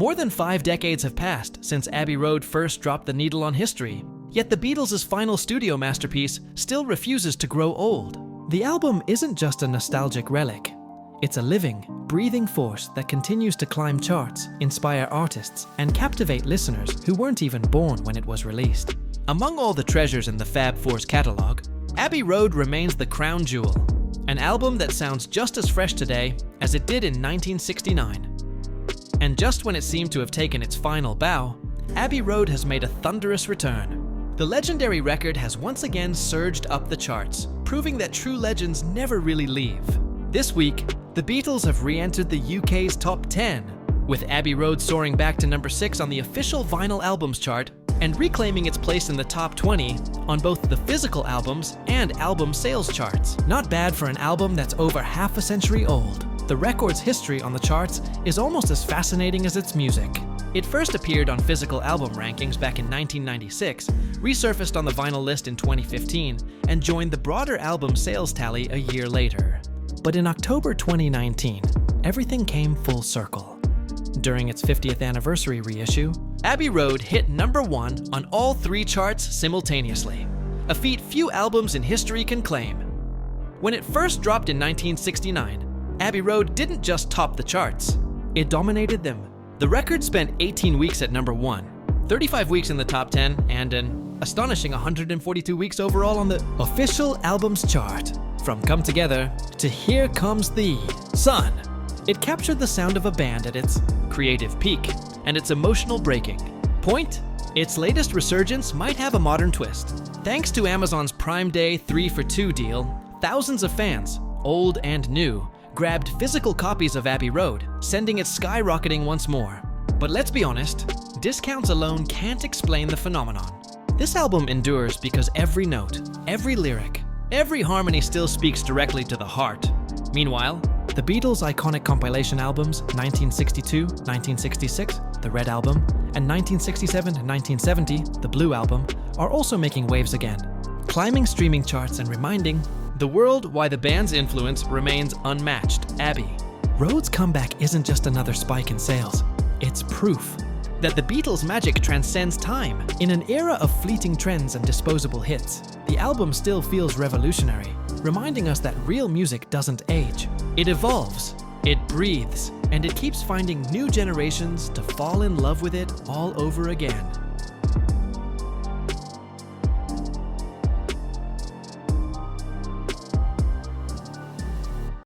More than 5 decades have passed since Abbey Road first dropped the needle on history, yet the Beatles' final studio masterpiece still refuses to grow old. The album isn't just a nostalgic relic. It's a living, breathing force that continues to climb charts, inspire artists, and captivate listeners who weren't even born when it was released. Among all the treasures in the Fab Four's catalog, Abbey Road remains the crown jewel, an album that sounds just as fresh today as it did in 1969. And just when it seemed to have taken its final bow, Abbey Road has made a thunderous return. The legendary record has once again surged up the charts, proving that true legends never really leave. This week, the Beatles have re-entered the UK's top 10, with Abbey Road soaring back to number 6 on the official vinyl albums chart and reclaiming its place in the top 20 on both the physical albums and album sales charts. Not bad for an album that's over half a century old. The record's history on the charts is almost as fascinating as its music. It first appeared on physical album rankings back in 1996, resurfaced on the vinyl list in 2015, and joined the broader album sales tally a year later. But in October 2019, everything came full circle. During its 50th anniversary reissue, Abbey Road hit number 1 on all 3 charts simultaneously, a feat few albums in history can claim. When it first dropped in 1969, Abbey Road didn't just top the charts, it dominated them. The record spent 18 weeks at number 1, 35 weeks in the top 10, and an astonishing 142 weeks overall on the official albums chart. From Come Together to Here Comes the Sun, it captured the sound of a band at its creative peak and its emotional breaking point. Its latest resurgence might have a modern twist. Thanks to Amazon's Prime Day 3 for 2 deal, thousands of fans, old and new, grabbed physical copies of Abbey Road, sending it skyrocketing once more. But let's be honest, discounts alone can't explain the phenomenon. This album endures because every note, every lyric, every harmony still speaks directly to the heart. Meanwhile, the Beatles' iconic compilation albums 1962, 1966, the Red Album, and 1967 and 1970, the Blue Album, are also making waves again, climbing streaming charts and reminding the world why the band's influence remains unmatched. Abbey Road's comeback isn't just another spike in sales, it's proof that the Beatles' magic transcends time. In an era of fleeting trends and disposable hits, the album still feels revolutionary, reminding us that real music doesn't age. It evolves, it breathes, and it keeps finding new generations to fall in love with it all over again.